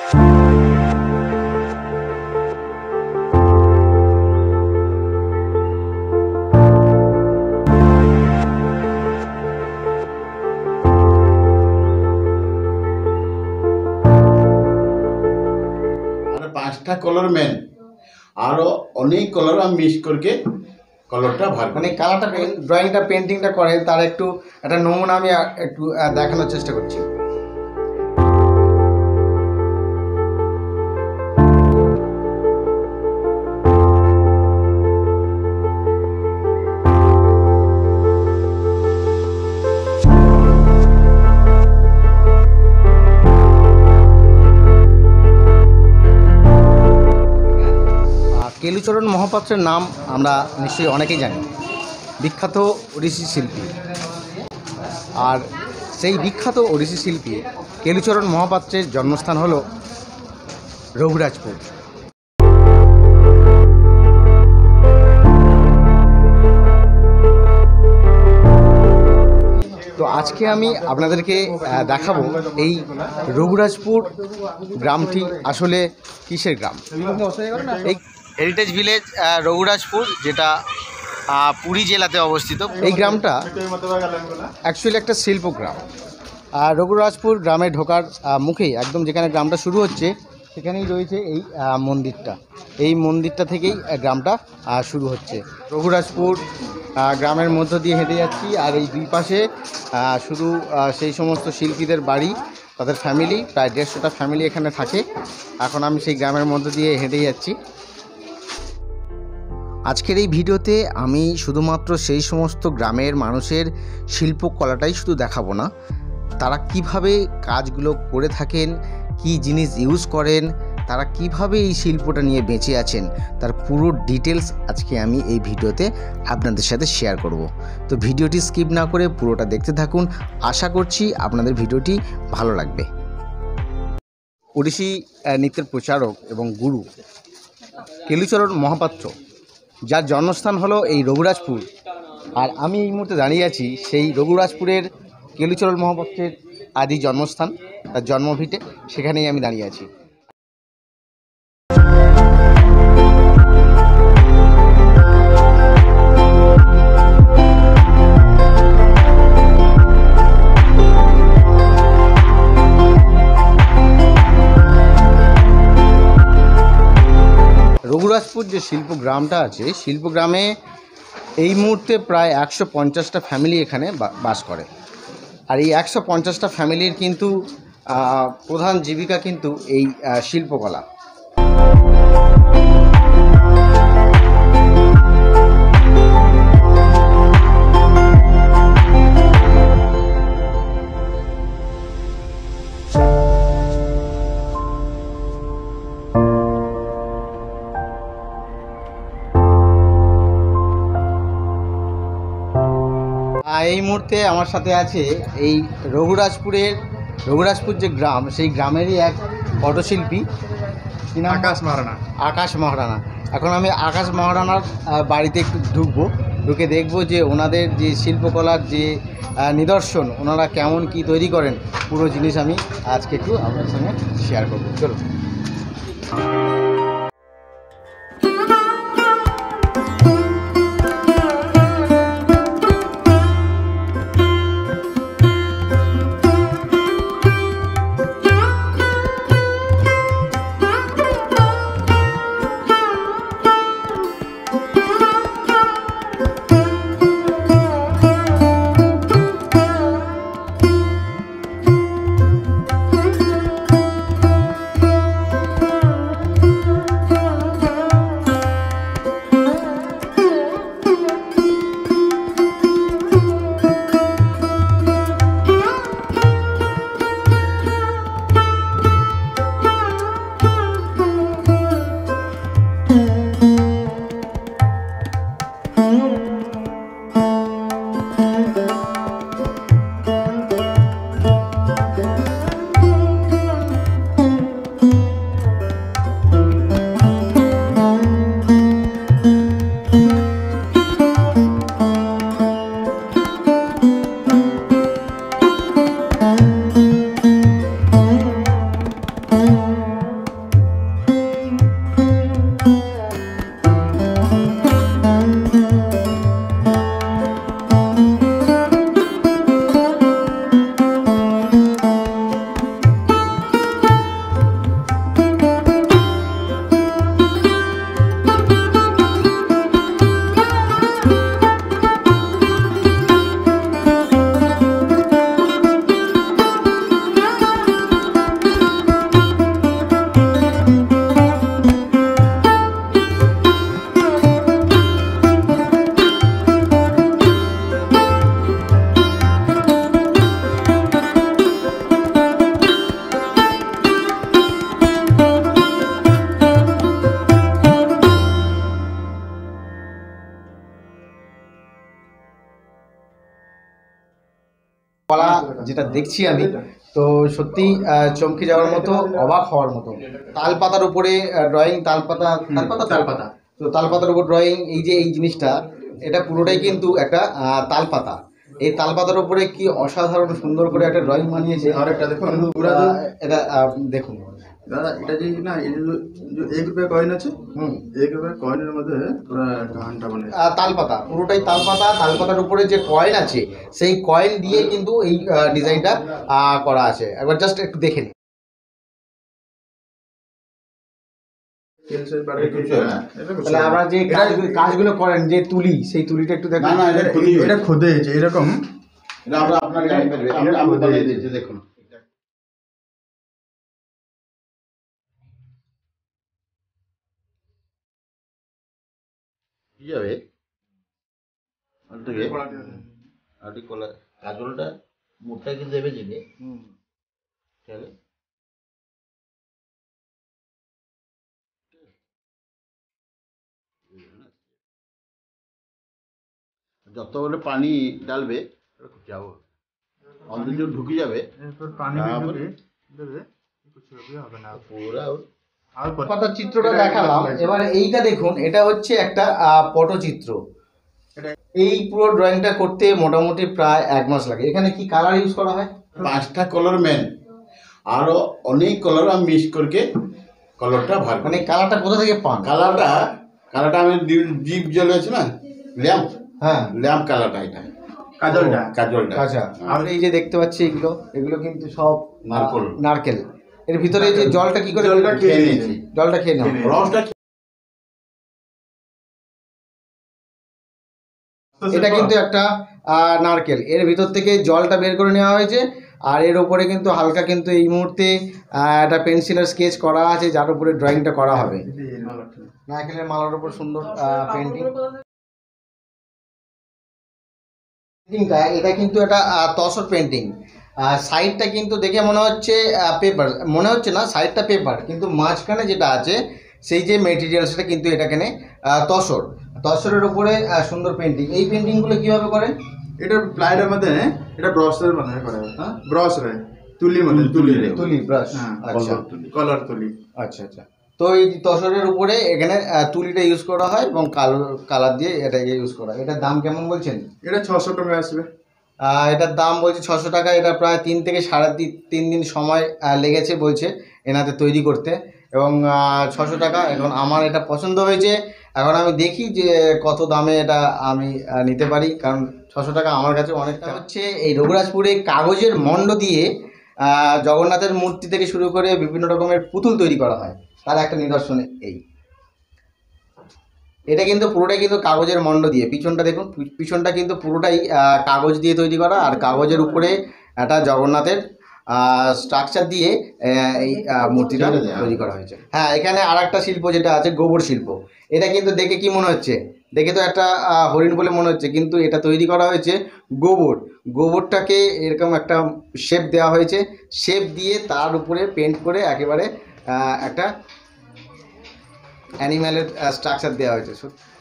पांचटा colour main और अनेक colour हम मिक्स करके कलरটা ভার মানে কালারটা ড্রয়িংটা পেন্টিংটা করে তার একটু একটা নমুনা আমি একটু দেখানোর চেষ্টা করছি। কেলুচরণ মহাপাত্রের নাম আমরা নিশ্চয়ই অনেকেই জানি, বিখ্যাত ওড়িশি শিল্পী। আর সেই বিখ্যাত ওড়িশি শিল্পী কেলুচরণ মহাপাত্রের জন্মস্থান হলো রঘুরাজপুর। তো আজকে আমি আপনাদেরকে দেখাবো এই রঘুরাজপুর গ্রামটি আসলে কিসের গ্রাম। এই হেরিটেজ ভিলেজ রঘুরাজপুর, যেটা পুরী জেলাতে অবস্থিত। এই গ্রামটা অ্যাকচুয়ালি একটা শিল্প গ্রাম। আর রঘুরাজপুর গ্রামে ঢোকার মুখেই একদম যেখানে গ্রামটা শুরু হচ্ছে সেখানেই রয়েছে এই মন্দিরটা। এই মন্দিরটা থেকেই গ্রামটা শুরু হচ্ছে। রঘুরাজপুর গ্রামের মধ্য দিয়ে হেঁটে যাচ্ছি, আর এই দুই পাশে শুধু সেই সমস্ত শিল্পীদের বাড়ি, তাদের ফ্যামিলি, প্রায় 150টা ফ্যামিলি এখানে থাকে। এখন আমি সেই গ্রামের মধ্য দিয়ে হেঁটে যাচ্ছি। আজকের এই ভিডিওতে আমি শুধুমাত্র সেই সমস্ত গ্রামের মানুষের শিল্পকলাটাই শুধু দেখাবো না, তারা কিভাবে কাজগুলো করে থাকেন, কি জিনিস ইউজ করেন, তারা কিভাবে এই শিল্পটা নিয়ে বেঁচে আছেন, তার পুরো ডিটেলস আজকে আমি এই ভিডিওতে আপনাদের সাথে শেয়ার করব। তো ভিডিওটি স্কিপ না করে পুরোটা দেখতে থাকুন, আশা করছি আপনাদের ভিডিওটি ভালো লাগবে। ওড়িশি নৃত্যের প্রচারক এবং গুরু কেলুচরণ মহাপাত্র, যার জন্মস্থান হলো এই রঘুরাজপুর। আর আমি এই মুহূর্তে দাঁড়িয়ে আছি সেই রঘুরাজপুরের কেলুচরণ মহাপাত্রের আদি জন্মস্থান, তার জন্মভিটে, সেখানেই আমি দাঁড়িয়ে আছি। রঘুরাজপুর যে শিল্পগ্রামটা আছে, শিল্পগ্রামে এই মুহূর্তে প্রায় 150টা ফ্যামিলি এখানে বাস করে। আর এই 150টা ফ্যামিলির কিন্তু প্রধান জীবিকা কিন্তু এই শিল্পকলা। এই মুহূর্তে আমার সাথে আছে এই রঘুরাজপুর যে গ্রাম, সেই গ্রামেরই এক পটশিল্পী, আকাশ মহারানা। এখন আমি আকাশ মহারানার বাড়িতে একটু ঢুকে দেখবো যে ওনাদের যে শিল্পকলার যে নিদর্শন, ওনারা কেমন কি তৈরি করেন, পুরো জিনিস আমি আজকে একটু আপনার সঙ্গে শেয়ার করবো। চলো। কলা যেটা দেখছি আমি, তো সত্যি চমকে যাওয়ার মতো, অবাক হওয়ার মতো। তালপাতার উপরে ড্রয়িং, তালপাতা তো তালপাতার উপর ড্রয়িং, এই যে এই জিনিসটা, এটা পুরোটাই কিন্তু একটা তালপাতা। এই তালপাতার উপরে কি অসাধারণ সুন্দর করে একটা ড্রয়িং বানিয়েছে। और एक देखो पूरा এটা দেখুন दादा এটা যে না এই যে 1 रुपया কয়েন আছে, হুম 1 रुपया কয়েনের মধ্যে পুরো ঘন্টা বানায়। তালপাতা, পুরোটাই তালপাতা। তালপাতার উপরে যে কয়েন আছে, সেই কয়েন দিয়ে কিন্তু এই ডিজাইনটা করা আছে। একবার জাস্ট একটু দেখে নিন। কেলসের বারে কিছু না, এটা তাহলে আমরা যে কাজগুলো করেন, যে তুলি, সেই তুলিটা একটু না দেখুন। না, এটা খুলি এটা খুদে হয়েছে এরকম। এটা আমরা আপনার গাড়ি পারবে, আমি বলে দিয়েছি, দেখুন কি যাবে আটি কলা কাজলটা মুখটা কিন্তু দেবে জিনিস তাহলে যত বলে পানি ডালবে যাবো অন্তর যে ঢুকে যাবে এরপর পানি তারপরে দেবে, কিছু হবে না। পুরা আর পাতার চিত্রটা দেখালাম। এবার এইটা দেখুন, এটা হচ্ছে একটা পটচিত্র। এই পুরো ড্রয়িংটা করতে মোটামুটি প্রায় 1 মাস লাগে। এখানে কি কালার ইউজ করা হয়? 5টা কলর মেন আরো অনেক কলর আমি মিক্স করকে কলরটা ভাগ মানে কালারটা কোথা থেকে পান? কালারটা আমি জিপ জ্বলেছে না, ল্যাম্প হ্যাঁ, ল্যাম্প কালারটা এটা কাজলটা আচ্ছা। আমরা এই যে দেখতে পাচ্ছি, এগুলো কিন্তু সব নারকেল। নারকেল। এর ভিতরে যে জলটা কি করে? জলটা খেয়ে নিয়েছি, জলটা খেয়ে নাও। রসটা এটা কিন্তু একটা নারকেল, এর ভিতর থেকে জলটা বের করে নেওয়া হয়েছে। আর এর উপরে কিন্তু হালকা কিন্তু এই মুহূর্তে একটা পেন্সিলের স্কেচ করা আছে, যার উপরে ড্রয়িংটা করা হবে। নারকেলের মালার উপর সুন্দর পেন্টিং। পেন্টিংটা এটা কিন্তু একটা তসর পেন্টিং। সাইডটা কিন্তু দেখে মনে হচ্ছে পেপার, মনে হচ্ছে না সাইডটা পেপার, কিন্তু মাঝখানে যেটা আছে সেই যে মেটেরিয়াল, সেটা কিন্তু এটাখানে তসরের উপরে সুন্দর পেন্টিং। এই পেন্টিংগুলো কীভাবে করেন? এটা প্লাইডের মধ্যে, এটা ব্রাশের মধ্যে করে, হ্যাঁ ব্রাশ রে তুলির মধ্যে, তুলি ব্রাশ। হ্যাঁ, আচ্ছা কলার তুলি। আচ্ছা আচ্ছা। তো এই তসরের উপরে এখানে তুলিটা ইউজ করা হয় এবং কালার দিয়ে এটাকে ইউজ করা হয়। এটার দাম কেমন বলছেন? এটা 600 টাকা আসবে। এটার দাম বলছে 600 টাকা। এটা প্রায় 3 থেকে 3.5 দিন সময় লেগেছে বলছে এনাতে তৈরি করতে, এবং 600 টাকা। এখন আমার এটা পছন্দ হয়েছে, এখন আমি দেখি যে কত দামে এটা আমি নিতে পারি, কারণ 600 টাকা আমার কাছে অনেকটা। হচ্ছে এই রঘুরাজপুরে কাগজের মণ্ড দিয়ে জগন্নাথের মূর্তি থেকে শুরু করে বিভিন্ন রকমের পুতুল তৈরি করা হয়। তার একটা নিদর্শন এটা কিন্তু পুরোটাই কিন্তু কাগজের মণ্ড দিয়ে। পিছনটা দেখুন, পিছনটা কিন্তু পুরোটাই কাগজ দিয়ে তৈরি করা, আর কাগজের উপরে একটা জগন্নাথের স্ট্রাকচার দিয়ে এই মূর্তিটা তৈরি করা হয়েছে। হ্যাঁ, এখানে আর একটা শিল্প যেটা আছে, গোবর শিল্প। এটা কিন্তু দেখে কি মনে হচ্ছে? দেখে তো একটা হরিণ বলে মনে হচ্ছে, কিন্তু এটা তৈরি করা হয়েছে গোবরটাকে এরকম একটা শেপ দেওয়া হয়েছে, শেপ দিয়ে তার উপরে পেন্ট করে একেবারে একটা অ্যানিম্যালের স্ট্রাকচার দেওয়া হয়েছে।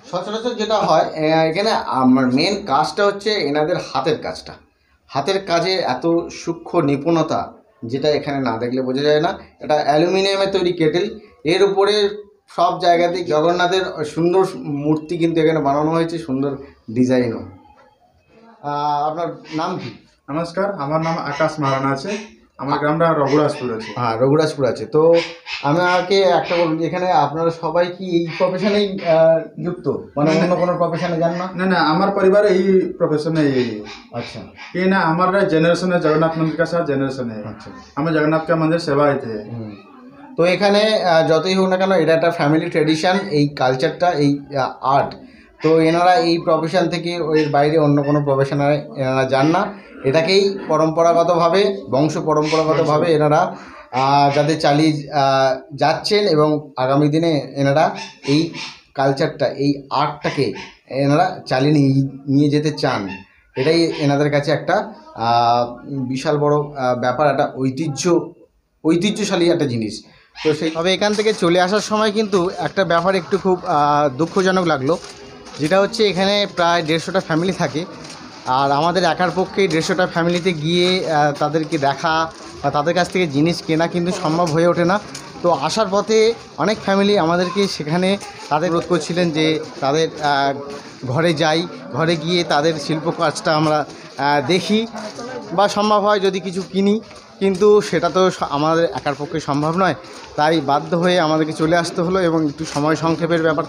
সচরাচর যেটা হয় এখানে আমার মেন কাজটা হচ্ছে এনাদের হাতের কাজে এত সূক্ষ্ম নিপুণতা, যেটা এখানে না দেখলে বোঝা যায় না। এটা অ্যালুমিনিয়ামের তৈরি কেটেল, এর উপরে সব জায়গাতেই জগন্নাথের সুন্দর মূর্তি কিন্তু এখানে বানানো হয়েছে, সুন্দর ডিজাইনও। আপনার নাম কি? নমস্কার, আমার নাম আকাশ মারানা আছে, আমার গ্রামটা রঘুরাজপুর আছে। হ্যাঁ, রঘুরাজপুর আছে। তো আমাকে একটা বলুন, এখানে আপনারা সবাই কি এই প্রফেশনেই যুক্ত, মানে অন্য কোনো প্রফেশনে যান না? না না, আমার পরিবার এই প্রফেশনে এই। अच्छा ये ना हमारा जनरेशन है, जगन्नाथ मंदिर का साथ जनरेशन है। अच्छा। हमें जगन्नाथ का मंदिर सेवा आते हैं। তো এখানে যতই হোক না কেন, এটা একটা ফ্যামিলি ট্র্যাডিশন, এই কালচারটা, এই আর্ট। তো এনারা এই প্রফেশন থেকে এর বাইরে অন্য কোনো প্রফেশনে এনারা যান না। এটাকেই পরম্পরাগতভাবে, পরম্পরাগতভাবে এনারা যাতে চালিয়ে যাচ্ছেন, এবং আগামী দিনে এনারা এই কালচারটা, এই আর্টটাকে এনারা চালিয়ে নিয়ে যেতে চান। এটাই এনাদের কাছে একটা বিশাল বড় ব্যাপার, একটা ঐতিহ্যশালী একটা জিনিস। তো তবে এখান থেকে চলে আসার সময় কিন্তু একটা ব্যাপার একটু খুব দুঃখজনক লাগলো, যেটা হচ্ছে এখানে প্রায় 150টা ফ্যামিলি থাকে। আর আমাদের একার পক্ষে 150টা ফ্যামিলিতে গিয়ে তাদেরকে দেখা বা তাদের কাছ থেকে জিনিস কেনা কিন্তু সম্ভব হয়ে ওঠে না। তো আসার পথে অনেক ফ্যামিলি আমাদেরকে সেখানে তাদের অনুরোধ করছিলেন যে তাদের ঘরে যাই, ঘরে গিয়ে তাদের শিল্প কাজটা আমরা দেখি বা সম্ভব হয় যদি কিছু কিনি, কিন্তু সেটা তো আমাদের একার পক্ষে সম্ভব নয়। তাই বাধ্য হয়ে আমাদেরকে চলে আসতে হলো এবং একটু সময় সংক্ষেপের ব্যাপার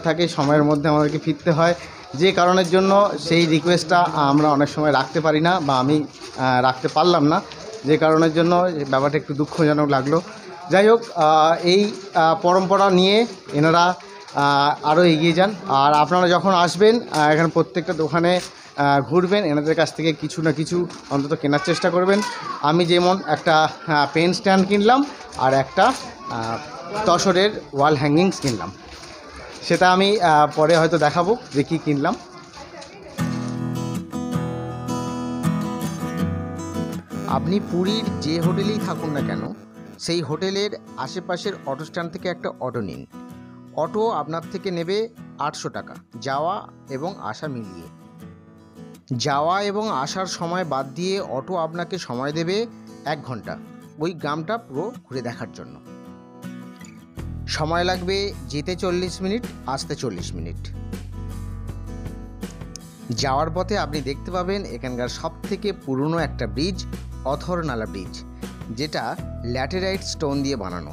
থাকে, সময়ের মধ্যে আমাদেরকে ফিরতে হয়, যে কারণের জন্য সেই রিকোয়েস্টটা আমরা অনেক সময় রাখতে পারি না বা আমি রাখতে পারলাম না, যে কারণের জন্য ব্যাপারটা একটু দুঃখজনক লাগলো। যাই হোক, এই পরম্পরা নিয়ে এনারা আরও এগিয়ে যান। আর আপনারা যখন আসবেন এখানে প্রত্যেকটা দোকানে ঘুরবেন, এনাদের কাছ থেকে কিছু না কিছু অন্তত কেনার চেষ্টা করবেন। আমি যেমন একটা পেন স্ট্যান্ড কিনলাম আর একটা তসরের ওয়াল হ্যাঙ্গিংস কিনলাম, সেটা আমি পরে হয়তো দেখাবো যে কী কিনলাম। আপনি পুরীর যে হোটেলেই থাকুন না কেন, সেই হোটেলের আশেপাশের অটো স্ট্যান্ড থেকে একটা অটো নিন। অটো আপনার থেকে নেবে 800 টাকা যাওয়া এবং আসা মিলিয়ে। যাওয়া এবং আসার সময় বাদ দিয়ে অটো আপনাকে সময় দেবে 1 ঘন্টা ওই গ্রামটা পুরো ঘুরে দেখার জন্য। সময় লাগবে যেতে 40 মিনিট, আসতে 40 মিনিট। যাওয়ার পথে আপনি দেখতে পাবেন এখানকার সবথেকে পুরনো একটা ব্রিজ, অথরনালা ব্রিজ, যেটা ল্যাটেরাইট স্টোন দিয়ে বানানো।